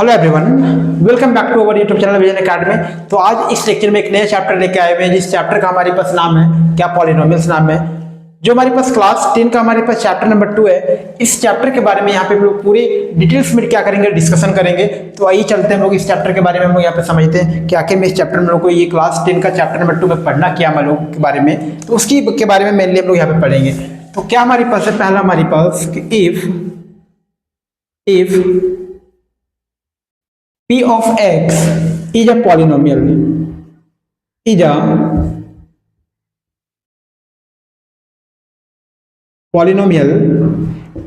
Hello everyone, welcome back to our YouTube channel Vision Academy. तो आज इस lecture में एक नया चैप्टर लेके आए हुए हैं, जिस चैप्टर का हमारे पास नाम है क्या पॉलिनोमियल्स नाम है, जो हमारे पास क्लास 10 का हमारे पास चैप्टर नंबर 2 है। इस चैप्टर के बारे में यहाँ पे हम लोग पूरी डिटेल्स में क्या करेंगे, डिस्कशन करेंगे। तो आइए चलते हैं हम लोग इस चैप्टर के बारे में हम लोग यहाँ पे समझते हैं कि आखिर में इस चैप्टर में लोग को ये क्लास 10 का चैप्टर नंबर 2 में पढ़ना क्या हम लोग के बारे में, तो उसकी के बारे में मेनली हम लोग यहाँ पे पढ़ेंगे। तो क्या हमारे पास है, पहला हमारे पास if P of x is a polynomial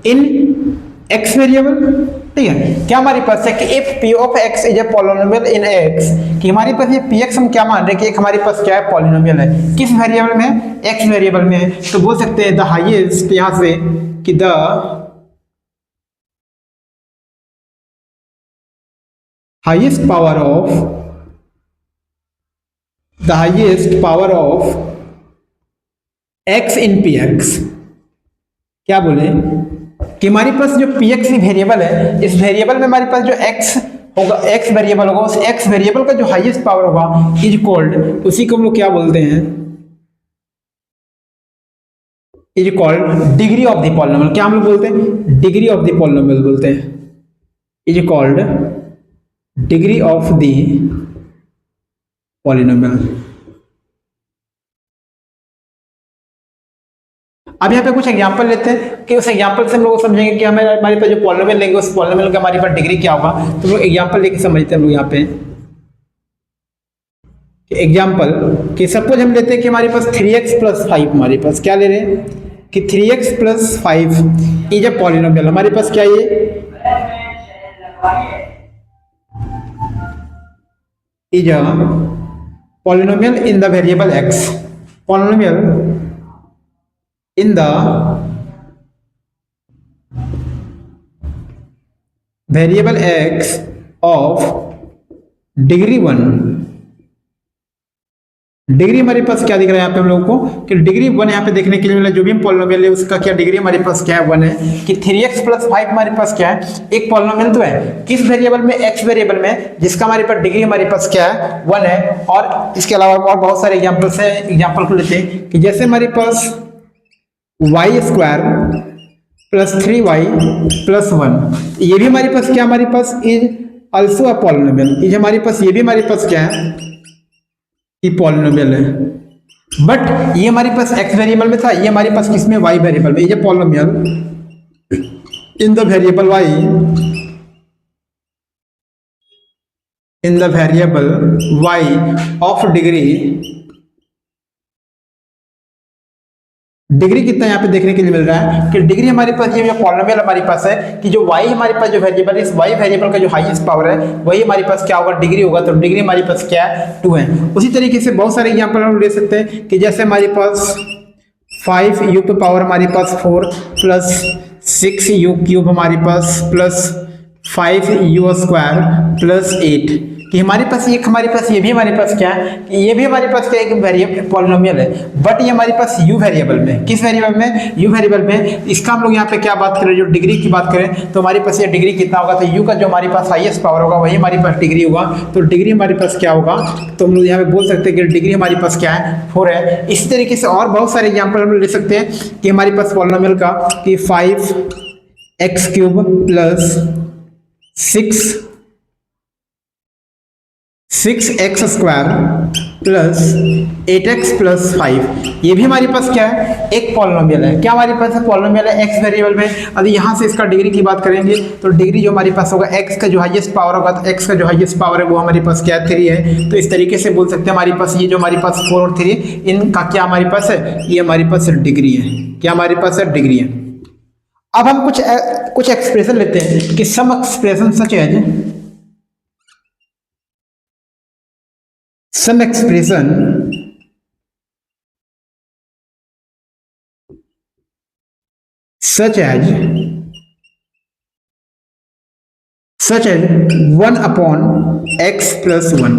in x variable. ठीक है, क्या हमारे पास है कि if P of x is a polynomial in x, कि हमारे पास ये px हम क्या मान रहे हैं कि एक हमारे पास क्या है, पॉलिनोमियल है। किस वेरिएबल में है, x वेरिएबल में है। तो बोल सकते हैं द हाईएस्ट, यहां से कि the highest power of x in px, क्या बोले कि हमारे पास जो px वेरिएबल है, इस वेरिएबल में हमारे पास जो x होगा, x वेरिएबल होगा, उस x वेरिएबल का जो हाईएस्ट पावर होगा इज कॉल्ड, उसी को हम लोग क्या बोलते हैं, is called degree of the polynomial. क्या हम लोग बोलते हैं, डिग्री ऑफ द पॉलिनोमियल बोलते हैं, is called degree of the polynomial. अब यहाँ पे कुछ एग्जांपल लेते हैं कि उस एग्जांपल से हम लोग समझेंगे कि हमारे पास जो पॉलिनोमियल लेंगे उस पॉलिनोमियल का हमारे पास डिग्री क्या होगा। तो लोग एग्जांपल लेके समझते हैं हम लोग यहाँ पे एग्जांपल कि सपोज हम लेते हैं कि हमारे पास 3x + 5, हमारे पास क्या ले रहे हैं कि 3x + 5 इज अ पॉलिनोमियल। हमारे पास क्या ये is a polynomial in the variable x, polynomial in the variable x of degree 1। Degree हमारे पास क्या दिख रहा है यहाँ पे हम लोगों को कि डिग्री 1 यहाँ पे देखने के लिए मिला। जो भी हम पॉलिनोमियल है उसका क्या डिग्री हमारे पास क्या है, 1 है। कि 3x + 5 हमारे पास क्या है, एक पॉलिनोमियल तो है किस वेरिएबल में, x वेरिएबल में, जिसका हमारे पास डिग्री हमारे पास क्या है, 1 है। और इसके अलावा और बहुत सारे एग्जांपल्स हैं। एग्जांपल को लेते हैं कि जैसे हमारे पास y² + 3y + 1, ये भी हमारे पास क्या, हमारे पास is also a polynomial. Is हमारे पास ये भी हमारे पास क्या है, ये पॉलिनोमियल है। बट ये हमारे पास x वेरिएबल में था, ये हमारे पास किसमें, y वेरिएबल में। ये polynomial in the variable y, in the variable y of degree कितना यहाँ पे देखने के लिए मिल रहा है कि डिग्री हमारे पास ये जो पॉलिनोमियल हमारे पास है कि जो y हमारे पास जो वेरिएबल है, इस y वेरिएबल का जो हाईएस्ट पावर है वही हमारे पास क्या होगा, डिग्री होगा। तो डिग्री हमारे पास क्या है, 2 है। उसी तरीके से बहुत सारे एग्जांपल हम ले सकते हैं कि जैसे हमारे पास 5u की पावर हमारे पास 4 + 6u³ हमारे पास प्लस 5u² + 8, कि हमारे पास ये भी हमारे पास क्या है कि ये भी हमारे पास क्या है कि वेरिएबल पॉलिनोमियल है। बट ये हमारे पास u वेरिएबल में, किस वेरिएबल में, u वेरिएबल में। इसका हम लोग यहाँ पे क्या बात करें, जो डिग्री की बात करें तो हमारे पास ये डिग्री कितना होगा, तो u का जो हमारे पास हाईएस्ट पावर होगा वही हमारे पास डिग्री होगा। तो डिग्री हमारे पास क्या होगा, तो हम लोग यहाँ पे बोल सकते हैं कि डिग्री हमारे पास क्या है, 4 है। इसी तरीके से और बहुत सारे एग्जाम्पल हम ले सकते हैं कि हमारे पास पॉलिनोमियल का कि 5x³ + 6x² + 8x + 5, ये भी हमारे पास क्या है, एक पॉलिनोमियल है। क्या हमारे पास पॉलिनोमियल है x वेरिएबल में। अब यहाँ से इसका डिग्री की बात करेंगे तो डिग्री जो हमारे पास होगा, x का जो हाईएस्ट पावर होगा, तो x का जो हाईएस्ट पावर है वो हमारे पास क्या है, 3 है। तो इस तरीके से बोल सकते हैं हमारे पास ये जो हमारे पास 4 और 3 इनका क्या हमारे पास है, ये हमारे पास डिग्री है। क्या हमारे पास है, डिग्री है। अब हम कुछ एक्सप्रेशन लेते हैं कि some expression such as some expression such as 1/x + 1,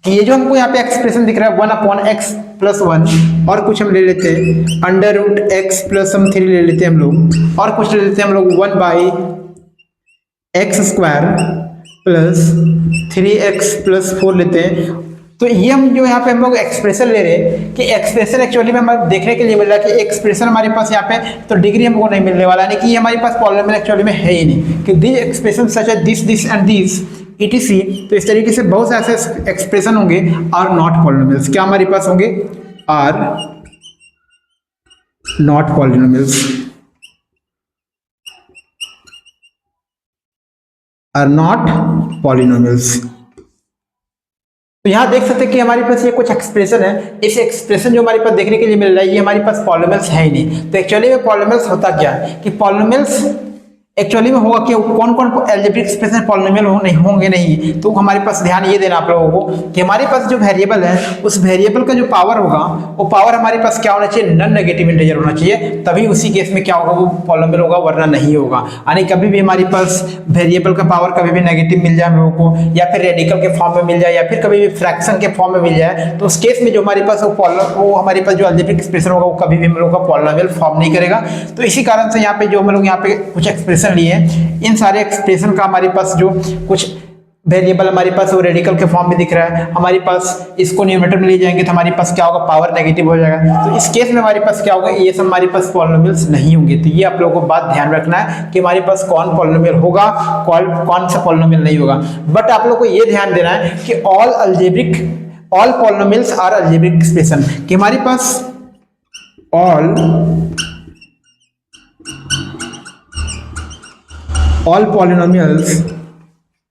ये जो हमको यहाँ पे एक्सप्रेशन दिख रहा है 1/x + 1, और कुछ हम ले लेते हैं √x + हम 3 ले लेते हैं हम लोग, और कुछ ले लेते हैं हम लोग 1/x² प्लस 3x+4 लेते हैं, तो ये हम जो यहाँ पे हम लोग एक्सप्रेशन ले रहे हैं कि एक्सप्रेशन एक्चुअली में हमें देखने के लिए मिल रहा है कि एक्सप्रेशन हमारे पास यहाँ पे तो डिग्री हमको नहीं मिलने वाला, यानी कि ये हमारे पास पॉलिनोमियल एक्चुअली में है ही नहीं कि दिस एक्सप्रेशन सच है this this and this etc। तो इस तरीके से बहुत से ऐसे एक्सप्रेशन होंगे आर नॉट पॉलिनोमियल्स। क्या हमारे पास होंगे? Are not polynomials, are not polynomials. तो यहां देख सकते हैं कि हमारे पास ये कुछ एक्सप्रेशन है, इस एक्सप्रेशन जो हमारे पास देखने के लिए मिल रहा है ये हमारे पास पॉलिनोमियल्स है ही नहीं। तो एक्चुअली में पॉलिनोमियल्स होता क्या है कि पॉलिनोमियल्स एक्चुअली में होगा कि कौन कौन अलजेब्रिक एक्सप्रेशन पॉलिनोमियल नहीं होंगे नहीं, तो हमारे पास ध्यान ये देना आप लोगों को कि हमारे पास जो वेरिएबल है उस वेरिएबल का जो पावर होगा वो पावर हमारे पास क्या होना चाहिए? नॉन नेगेटिव इंटीजर होना चाहिए, तभी उसी केस में क्या होगा? वो पॉलिनोमियल होगा, वरना नहीं होगा। यानी कभी भी हमारे पास वेरिएबल का पावर कभी भी नेगेटिव मिल जाए हम लोगों को, या फिर रेडिकल के फॉर्म में मिल जाए, या फिर कभी भी फ्रैक्शन के फॉर्म में मिल जाए, तो उस केस में जो हमारे पास वो हमारे पास जो अलजेब्रिक एक्सप्रेशन होगा वो कभी भी हम लोग का पॉलिनोमियल फॉर्म नहीं करेगा। तो इसी कारण से यहाँ पे जो हम लोग यहाँ पे कुछ एक्सप्रेशन लिए हैं, इन सारे एक्सप्रेशन का हमारे पास जो कुछ वेरिएबल हमारे पास वो रेडिकल के फॉर्म में दिख रहा है, हमारे पास इसको न्यूमरेटर में ले जाएंगे तो हमारे पास क्या होगा? पावर नेगेटिव हो जाएगा। तो इस केस में हमारे पास क्या होगा? ये सब हमारे पास पॉलिनोमियल्स नहीं होंगे। तो ये आप लोगों को बात ध्यान रखना है कि हमारे पास कौन पॉलिनोमियल होगा, कौन सा पॉलिनोमियल नहीं होगा। बट आप लोगों को ये ध्यान देना है कि all polynomials are algebraic expression, कि हमारे पास all polynomials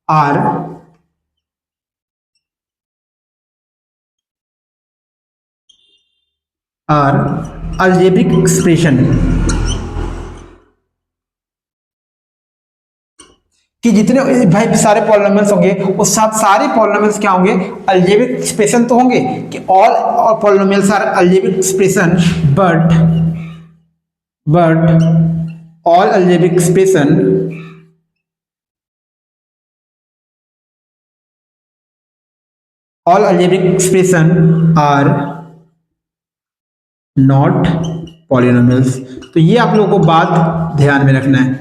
are algebraic expression, कि जितने भाई सारे पॉलिनोमियल्स होंगे वो सब सारे पॉलिनोमियल्स क्या होंगे? अलजेब्रिक एक्सप्रेशन तो होंगे कि all polynomials are algebraic expression, but all algebraic expression are not polynomials। तो ये आप लोगों को बात ध्यान में रखना है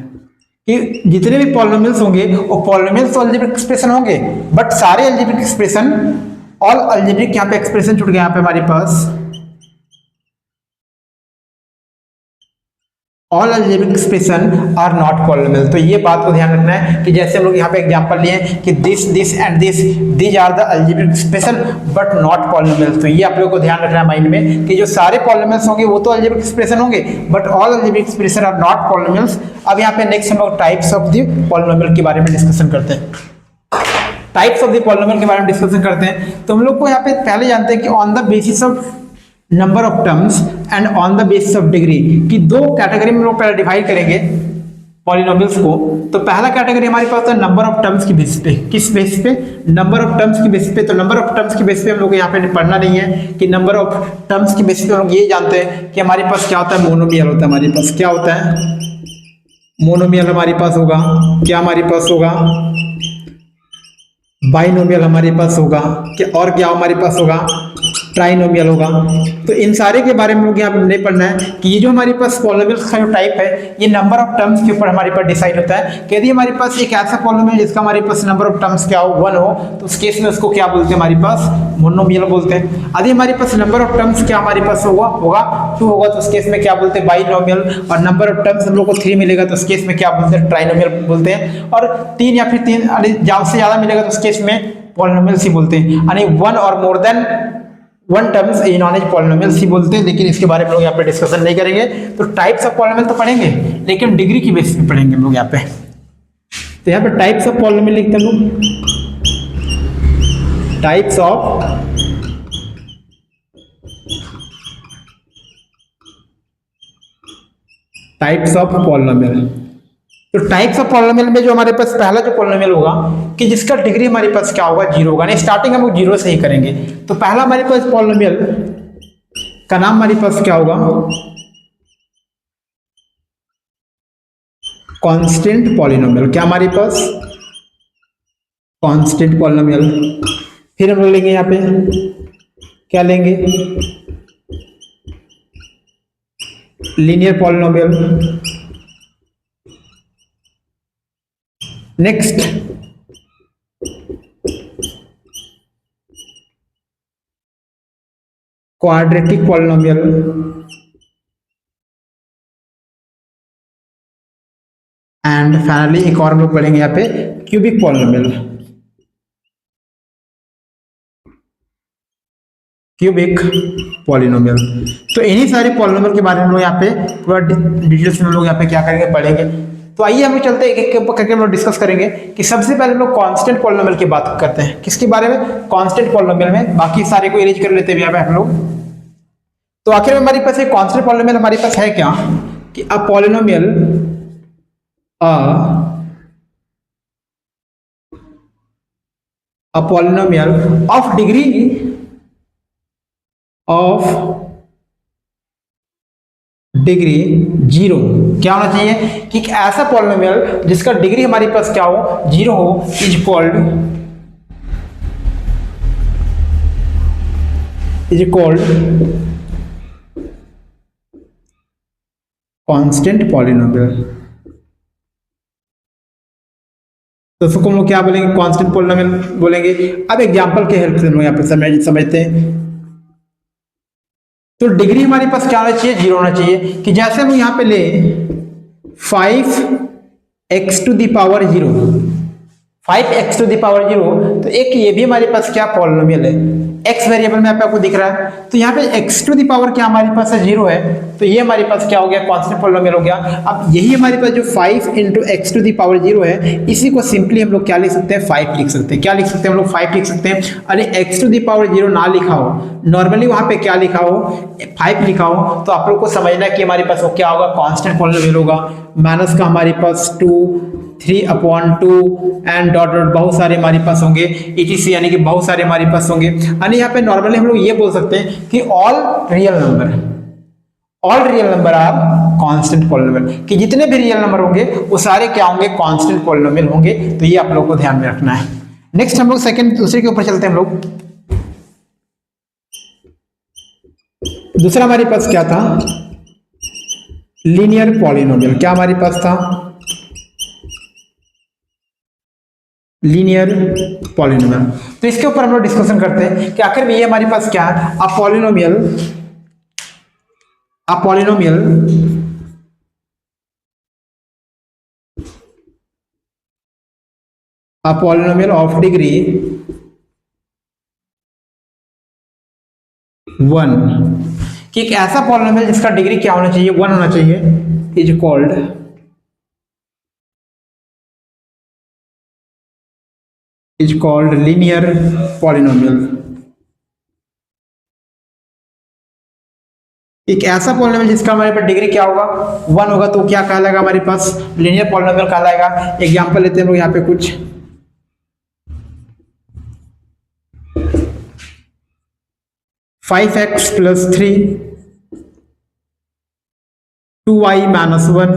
कि जितने भी पॉलिनोमियल्स होंगे वो पॉलिनोमियल्स तो अलजेब्रिक एक्सप्रेशन होंगे, बट सारे अलजेब्रिक एक्सप्रेशन, ऑल अलजेब्रिक यहाँ पे एक्सप्रेशन छूट गया यहाँ पे हमारे पास, all algebraic expression are not polynomial. तो ये बात को ध्यान रखना है कि जैसे हम लोग यहाँ पे एग्जांपल लिए कि this and these are the algebraic expression but not polynomial. तो ये आप लोगों को ध्यान रखना है माइंड में कि जो सारे पॉलिनोमियल्स होंगे वो तो अलजेब्रिक एक्सप्रेशन होंगे, but all algebraic expression are not polynomials. अब यहाँ पे नेक्स्ट हम लोग टाइप्स ऑफ द पॉलिनोमियल के बारे में डिस्कशन करते हैं। टाइप्स ऑफ द पॉलिनोमियल के बारे में डिस्कशन करते हैं। तो हम लोग को यहाँ पे पहले जानते हैं कि on the basis of number of terms and on the basis of degree, कि दो कैटेगरी में लोग पहले डिवाइड करेंगे पॉलिनोमियल्स को। तो पहला कैटेगरी हमारे पास है नंबर ऑफ टर्म्स की बेसिस पे। किस बेसिस पे? नंबर ऑफ टर्म्स की बेसिस पे। तो नंबर ऑफ टर्म्स की बेसिस पे हम लोग यहाँ पे पढ़ना नहीं है कि नंबर ऑफ टर्म्स की बेसिस पे हम लोग ये जानते हैं कि हमारे पास क्या होता है? मोनोमियल होता है। हमारे पास क्या होता है? मोनोमियल हमारे पास होगा। क्या हमारे पास होगा? बाइनोमियल हमारे पास होगा। और क्या हमारे पास होगा? ट्राइनोमियल होगा। तो इन सारे के बारे में लोग यहाँ पे नहीं पढ़ना है कि ये जो हमारे पास पॉलिनोमियल्स का जो टाइप है ये नंबर ऑफ टर्म्स के ऊपर हमारे पास डिसाइड होता है कि यदि हमारे पास एक ऐसा पॉलिनोमियल जिसका हमारे पास नंबर ऑफ टर्म्स क्या हो? 1 हो, तो उस केस में उसको क्या बोलते हैं? हमारे पास मोनोमियल बोलते हैं। यदि हमारे पास नंबर ऑफ टर्म्स क्या हमारे पास होगा 2 होगा, तो उस केस में क्या बोलते हैं? बाइनोमियल। और नंबर ऑफ टर्म्स हम लोग को 3 मिलेगा तो उस केस में क्या बोलते हैं? ट्राइनोमियल बोलते हैं। और 3 या फिर 3 से ज्यादा मिलेगा तो उस केस में पॉलिनोमियल्स ही बोलते हैं। यानी 1 और मोर देन 1 टर्म्स ये नॉन एज पॉलिनोमियल्स ही बोलते हैं, लेकिन इसके बारे में लोग यहाँ पे डिस्कशन नहीं करेंगे। तो टाइप्स ऑफ पॉलिनोमियल तो पढ़ेंगे लेकिन डिग्री की बेसिस पे पढ़ेंगे हम लोग यहाँ पे। तो यहाँ पे टाइप्स ऑफ पॉलिनोमियल लिखते हैं लोग, टाइप्स ऑफ पॉलिनोमियल। तो टाइप्स ऑफ पॉलिनोमियल में जो हमारे पास पहला जो पॉलिनोमियल होगा कि जिसका डिग्री हमारे पास क्या होगा? 0 होगा। स्टार्टिंग हम लोग 0 से ही करेंगे। तो पहला हमारे पास पॉलिनोमियल का नाम हमारे पास क्या होगा? Constant polynomial. क्या हमारे पास? Constant polynomial. फिर हम लोग लेंगे यहाँ पे क्या लेंगे? Linear polynomial. Next quadratic polynomial and finally एक और हम लोग पढ़ेंगे यहाँ पे क्यूबिक पॉलिनोमियल। Cubic polynomial. तो इन्हीं सारे पॉलिनोमियल के बारे में हम लोग यहाँ पे पूरा डिटेल्स में हम लोग यहाँ पे क्या करेंगे, पढ़ेंगे। तो आइए हम लोग चलते हैं एक एक करके हम लोग डिस्कस करेंगे कि सबसे पहले हम लोग कांस्टेंट पॉलिनोमियल की बात करते हैं। किसके बारे में? कांस्टेंट पॉलिनोमियल में। बाकी सारे को इरेज कर लेते हैं यहाँ पे हम लोग। तो आखिर में हमारे पास एक कांस्टेंट पॉलिनोमियल हमारे पास है क्या कि a polynomial a polynomial of degree zero. क्या होना चाहिए कि एक ऐसा पॉलिनोमियल जिसका डिग्री हमारे पास क्या हो, जीरो हो, इज कॉल्ड कांस्टेंट पॉलिनोमियल। तो उसको हम लोग क्या बोलेंगे? कांस्टेंट पॉलिनोमियल बोलेंगे। अब एग्जांपल के हेल्प से हम लोग यहाँ पे समझते हैं। तो डिग्री हमारे पास क्या होना चाहिए? जीरो होना चाहिए। कि जैसे हम यहाँ पे ले 5x to the power zero, 5x to the power zero, तो एक ये भी हमारे पास क्या पॉलिनोमियल है, x वेरिएबल में आपको दिख रहा है। तो यहाँ पे x टू द पावर क्या हमारे पास है? जीरो है। तो ये हमारे पास क्या हो गया? कांस्टेंट पॉलिनोमियल हो गया। अब यही हमारे पास जो 5 into x to the power zero है, इसी को सिंपली हम लोग क्या लिख सकते हैं? 5 लिख सकते हैं। क्या लिख सकते हैं हम लोग? 5 लिख सकते हैं। अरे x to the power zero ना लिखा हो, नॉर्मली वहां पे क्या लिखा हो? 5 लिखा हो, तो आप लोग को समझना है कि हमारे पास वो क्या होगा? कांस्टेंट पॉलिनोमियल होगा। माइनस का हमारे पास 2, 3/2 एंड डॉट डॉट बहुत सारे हमारे पास होंगे, etc, यानी कि बहुत सारे हमारे पास होंगे। यानी यहाँ पे नॉर्मली हम लोग ये बोल सकते हैं कि all real number are constant polynomial, कि जितने भी रियल नंबर होंगे वो सारे क्या होंगे? कांस्टेंट पॉलिनोमियल होंगे। तो ये आप लोगों को ध्यान में रखना है। नेक्स्ट हम लोग दूसरे के ऊपर चलते हैं। हम लोग दूसरा हमारे पास क्या था? Linear polynomial. क्या हमारे पास था? Linear polynomial. तो इसके ऊपर हम लोग डिस्कशन करते हैं कि आखिर में ये हमारे पास क्या है? अ पॉलिनोमियल ऑफ डिग्री 1, कि एक ऐसा पॉलिनोमियल जिसका डिग्री क्या होना चाहिए? 1 होना चाहिए, इज कॉल्ड लीनियर पॉलिनोमियल। एक ऐसा पॉलिनोमियल जिसका हमारे पास डिग्री क्या होगा? 1 होगा, तो क्या कहलाएगा? हमारे पास लीनियर पॉलिनोमियल कहलाएगा। एग्जांपल लेते हैं हम लोग यहाँ पे कुछ। Five x plus 3, 2y minus 1,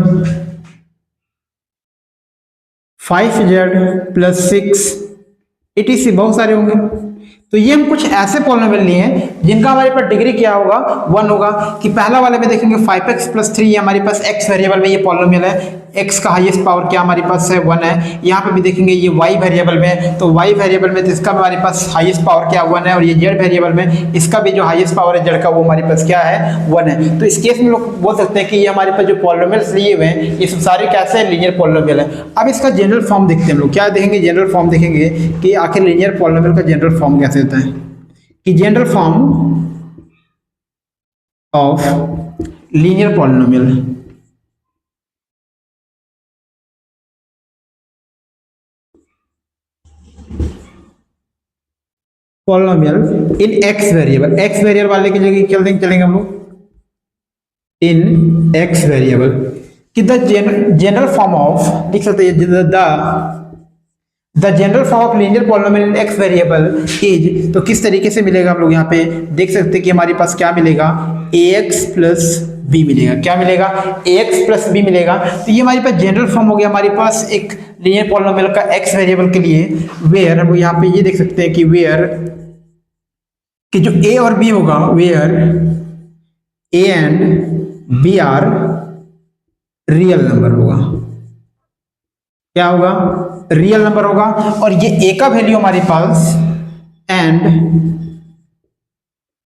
5z plus 6, etc, बहुत सारे होंगे। तो ये हम कुछ ऐसे पॉलिनोमियल लिए हैं जिनका हमारे पास डिग्री क्या होगा? 1 होगा। कि पहला वाले में देखेंगे 5x प्लस 3, ये हमारे पास x वेरिएबल में ये पॉलिनोमियल है। x का हाईएस्ट पावर क्या हमारे पास है? 1 है। यहाँ पे भी देखेंगे ये y वेरिएबल में, तो y वेरिएबल में इसका हमारे पास हाईएस्ट पावर क्या? 1 है। और ये z वेरिएबल में इसका भी जो हाईएस्ट पावर है z का, वो हमारे पास क्या है? 1 है। तो इस केस में लोग बोल सकते हैं कि ये हमारे पास जो पॉलिनोमियल्स लिए हुए हैं ये सब सारे कैसे हैं? लीनियर पॉलिनोमियल है। अब इसका जनरल फॉर्म देखते हैं हम लोग। क्या देखेंगे? जनरल फॉर्म देखेंगे कि आखिर लीनियर पॉलिनोमियल का जनरल फॉर्म कैसे होता है। कि general form of linear polynomial in x variable, x variable वाले की जगह क्या चलेंगे हम लोग? इन एक्स वेरिएबल। कि द जनरल फॉर्म ऑफ, लिख सकते हैं the general form of linear polynomial in x variable is. तो किस तरीके से मिलेगा? हम लोग यहाँ पे देख सकते हैं कि हमारे पास क्या मिलेगा? ax प्लस बी मिलेगा। क्या मिलेगा? ax प्लस बी मिलेगा। तो ये हमारे पास जनरल फॉर्म हो गया हमारे पास एक लीनियर पॉलिनोमियल का एक्स वेरिएबल के लिए। वेयर हम यहाँ पे ये देख सकते हैं कि वेयर कि जो a और b होगा, where a and b are real number होगा। क्या होगा? रियल नंबर होगा। और ये a का वैल्यू हमारे पास and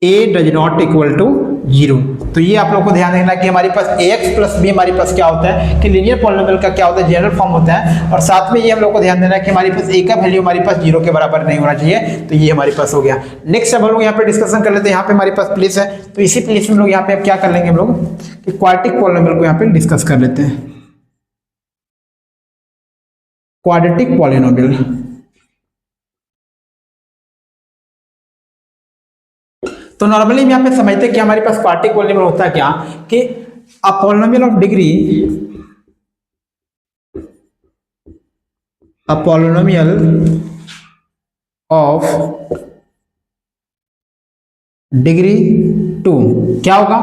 a does not equal to 0। तो ये आप लोग को ध्यान रखना कि हमारे पास ax प्लस बी हमारे पास क्या होता है कि लीनियर पॉलिनोमियल का क्या होता है, जनरल फॉर्म होता है। और साथ में ये हम लोग को ध्यान देना है कि हमारे पास a का वैल्यू हमारे पास 0 के बराबर नहीं होना चाहिए। तो ये हमारे पास हो गया। नेक्स्ट अब हम लोग यहाँ पे डिस्कशन कर लेते हैं। यहाँ पे हमारे पास प्लेस है, तो इसी प्लेस में हम लोग यहाँ पे अब क्या कर लेंगे हम लोग कि क्वाड्रेटिक पॉलिनोमियल को यहाँ पे डिस्कस कर लेते हैं। क्वाड्रेटिक पॉलिनोमियल, तो नॉर्मली हम यहाँ पे समझते हैं कि हमारे पास क्वाड्रेटिक पॉलिनोमियल होता है क्या कि a polynomial of degree, a polynomial of degree 2 क्या होगा,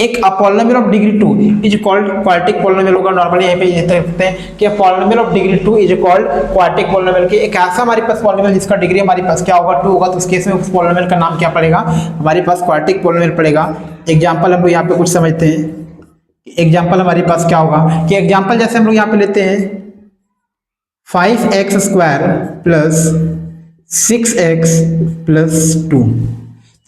एक polynomial of degree 2 is called quadratic polynomial होगा। नॉर्मली यहाँ पे ये देखते हैं कि polynomial of degree 2 is called quadratic polynomial. एक ऐसा हमारे पास पॉलिनोमियल जिसका डिग्री हमारे पास क्या होगा 2 होगा, तो उस केस में उस पॉलिनोमियल का नाम क्या पड़ेगा, हमारे पास क्वाड्रेटिक पॉलिनोमियल पड़ेगा। एग्जाम्पल हम लोग यहाँ पे कुछ समझते हैं। एग्जाम्पल हमारे पास क्या होगा कि एग्जाम्पल जैसे हम लोग यहाँ पे लेते हैं 5x square plus 6x plus 2।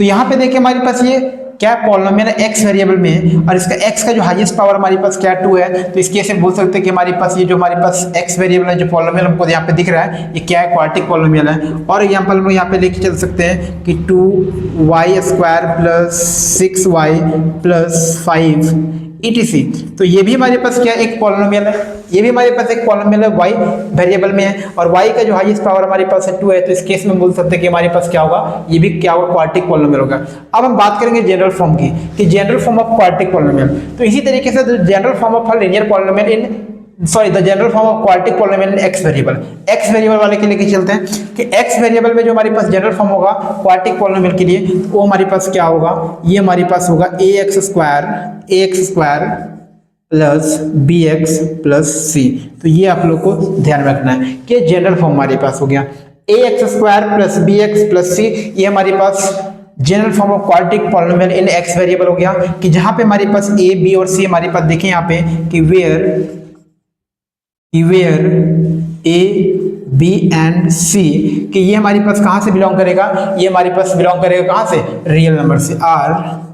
तो यहाँ पे देखिए हमारे पास ये क्या पॉलिनोमियल है, x वेरिएबल में, और इसका x का जो हाईएस्ट पावर हमारे पास क्या 2 है। तो इस केस में बोल सकते हैं कि हमारे पास ये जो हमारे पास x वेरिएबल है, जो पॉलिनोमियल हमको यहाँ पे दिख रहा है, ये क्या है, क्वाड्रेटिक पॉलिनोमियल है। और एग्जांपल हम लोग यहाँ पे लेके चल सकते हैं कि 2y square plus 6y plus 5 etc। तो ये भी हमारे पास क्या एक पॉलिनोमियल है, ये भी हमारे पास एक पॉलिनोमियल है, y वेरिएबल में है, और y का जो हाईएस्ट पावर हमारे पास है 2 है। तो इस केस में बोल सकते हैं कि हमारे पास क्या होगा, ये भी क्या होगा, क्वाड्रेटिक पॉलिनोमियल होगा। अब हम बात करेंगे जनरल फॉर्म की कि general form of quadratic polynomial. तो इसी तरीके से general form of linear polynomial in the general form of quadratic polynomial in x variable. X variable वाले के लेके चलते हैं कि एक्स वेरिएबल में जो हमारे पास जनरल फॉर्म होगा क्वाड्रेटिक पॉलिनोमियल के लिए, तो वो हमारे पास क्या होगा, ये हमारे पास होगा ax square plus bx plus c। तो ये आप लोग को ध्यान रखना है कि जनरल फॉर्म हमारे पास हो गया ax square plus bx plus c। ये हमारे पास general form of quadratic polynomial in x variable हो गया कि जहां पे हमारे पास a b और c हमारे पास देखें यहाँ पे कि where a b and c कि ये हमारे पास कहां से बिलोंग करेगा, ये हमारे पास बिलोंग करेगा कहां से, रियल नंबर से, आर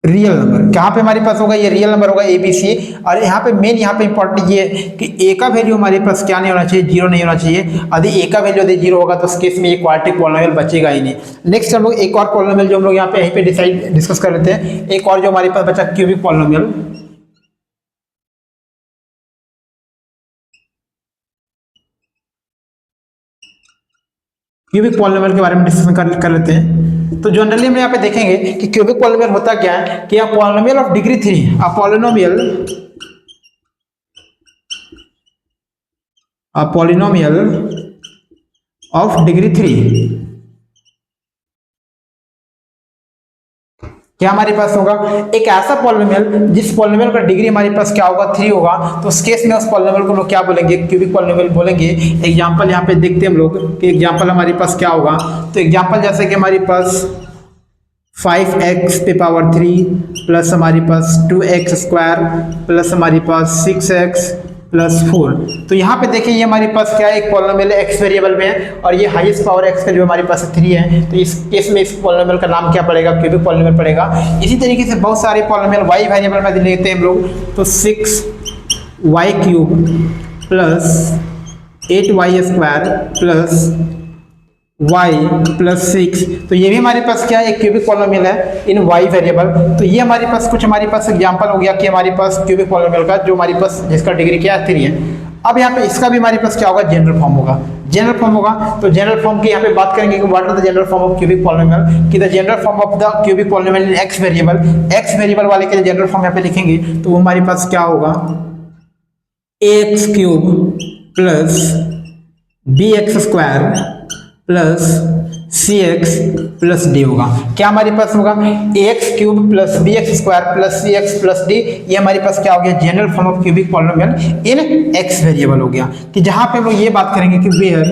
रियल नंबर। कहां पे हमारे पास होगा, ये रियल नंबर होगा ए बी सी। और यहाँ पे मेन यहाँ पे इंपॉर्टेंट ये है कि ए का वैल्यू हमारे पास क्या नहीं होना चाहिए, 0 नहीं होना चाहिए। यदि ए का वैल्यू यदि 0 होगा तो उस केस में ये क्वाड्रेटिक पॉलिनोमियल बचेगा ही नहीं। नेक्स्ट हम लोग एक और पॉलिनोमियल जो हम लोग यहाँ पे यहीं पे डिस्कस कर लेते हैं। एक और जो हमारे पास बचा क्यूबिक पॉलिनोमियल। क्यूबिक पॉलिनोमियल के बारे में डिस्कशन कर लेते हैं। तो जनरली हम यहाँ पे देखेंगे कि क्यूबिक पॉलिनोमियल होता क्या है कि a polynomial of degree 3, a polynomial of degree 3 क्या हमारे पास होगा, एक ऐसा पॉलिनोमियल जिस पॉलिनोमियल का डिग्री हमारे पास क्या होगा 3 होगा। तो उस केस में उस पॉलिनोमियल को लोग क्या बोलेंगे, क्यूबिक पॉलिनोमियल बोलेंगे। एग्जांपल यहाँ पे देखते हैं हम लोग कि एग्जांपल हमारे पास क्या होगा। तो एग्जांपल जैसे कि हमारे पास 5x पे पावर 3 प्लस हमारे पास 2x स्क्वायर प्लस हमारे पास 6x प्लस 4। तो यहाँ पे देखिए ये हमारे पास क्या है, एक पॉलिनोमियल एक्स वेरिएबल में है और ये हाईएस्ट पावर एक्स का जो हमारे पास 3 है। तो इस केस में इस पॉलिनोमियल का नाम क्या पड़ेगा, क्यूबिक पॉलिनोमियल पड़ेगा। इसी तरीके से बहुत सारे पॉलिनोमियल वाई वेरिएबल में लेते हैं हम लोग। तो 6y cube plus 8y square plus y plus 6। तो ये भी हमारे पास क्या है, एक क्यूबिक पॉलिनोमियल है इन y वेरिएबल। तो ये हमारे पास कुछ हमारे पास एग्जांपल हो गया कि हमारे पास क्यूबिक पॉलिनोमियल का जो हमारे पास जिसका डिग्री क्या है 3 है। अब यहाँ पे इसका भी हमारे पास क्या होगा, जनरल फॉर्म होगा। जनरल फॉर्म होगा तो जनरल फॉर्म की यहाँ पे बात करेंगे कि what are the general form of cubic polynomial, कि the general form of the cubic polynomial in x variable. X variable वाले के जनरल फॉर्म यहाँ पे लिखेंगे तो वो हमारे पास क्या होगा, ax cube plus bx square plus cx plus d होगा। क्या हमारे पास होगा, ax cube plus bx square plus cx plus d। ये हमारे पास क्या हो गया, general form of cubic polynomial in x variable हो गया। कि जहां पे हम लोग ये बात करेंगे कि वेयर,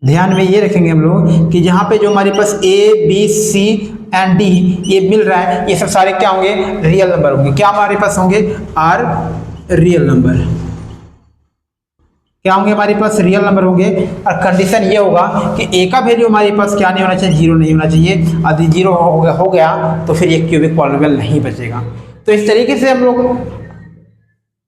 ध्यान में ये रखेंगे हम लोग कि जहां पे जो हमारे पास a b c and d ये मिल रहा है, ये सब सारे क्या होंगे, रियल नंबर होंगे। क्या हमारे पास होंगे, आर रियल नंबर। क्या होंगे हमारे पास, रियल नंबर होंगे। और कंडीशन ये होगा कि ए का वैल्यू हमारे पास क्या नहीं होना चाहिए, जीरो नहीं होना चाहिए। यदि जीरो हो गया तो फिर ये क्यूबिक पॉलिनोमियल नहीं बचेगा। तो इस तरीके से हम लोग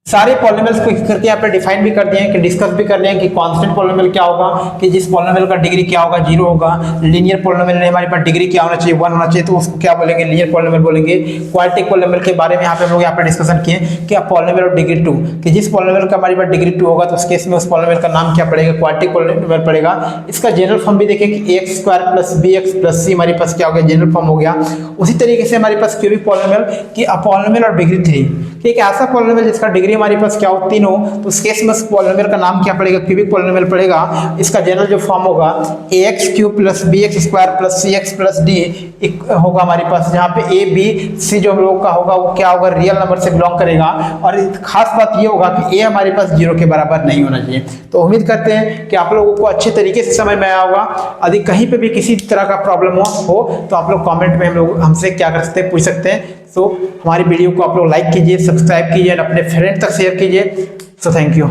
सारे पॉलिनोमियल्स को करके यहाँ पे डिफाइन भी कर दिए हैं कि डिस्कस भी कर लिया है कि कांस्टेंट पॉलिनोमियल क्या होगा, कि जिस पॉलिनोमियल का डिग्री क्या होगा, जीरो होगा। लीनियर पॉलिनोमियल में हमारे पास डिग्री क्या होना चाहिए, वन होना चाहिए, तो उसको क्या बोलेंगे, लीनियर पॉलिनोमियल बोलेंगे। क्वाड्रेटिक पॉलिनोमियल के बारे में यहाँ पे हम लोग यहाँ पे डिस्कशन किए कि पॉलिनोमियल ऑफ डिग्री 2, कि जिस पॉलिनोमियल का हमारे पास डिग्री 2 होगा तो उस केस में उस पॉलिनोमियल का नाम क्या पड़ेगा, क्वाड्रेटिक पॉलिनोमियल पड़ेगा। इसका जनरल फॉर्म भी देखें कि ax square plus bx plus c हमारे पास क्या हो गया, जनरल फॉर्म हो गया। उसी तरीके से हमारे पास क्यूबिक पॉलिनोमियल की पॉलिनोमियल और डिग्री 3, ठीक है, ऐसा पॉलिनोमियल जिसका डिग्री हमारे पास क्या हो, 3 हो, तो उस केस में उस पॉलिनोमियल का नाम क्या पड़ेगा, क्यूबिक पॉलिनोमियल पड़ेगा। इसका जनरल जो फॉर्म होगा ax cube plus bx square plus cx plus d होगा हमारे पास, जहाँ पे a b c जो हम लोग का होगा वो क्या होगा, रियल नंबर से बिलोंग करेगा। और खास बात ये होगा कि a हमारे पास जीरो के बराबर नहीं होना चाहिए। तो उम्मीद करते हैं कि आप लोगों को अच्छे तरीके से समझ में आया होगा। यदि कहीं पे भी किसी तरह का प्रॉब्लम हो तो आप लोग कमेंट में हम लोग हमसे क्या कर सकते हैं, पूछ सकते हैं। सो हमारी वीडियो को आप लोग लाइक कीजिए, सब्सक्राइब कीजिए और अपने फ्रेंड तक शेयर कीजिए। So thank you.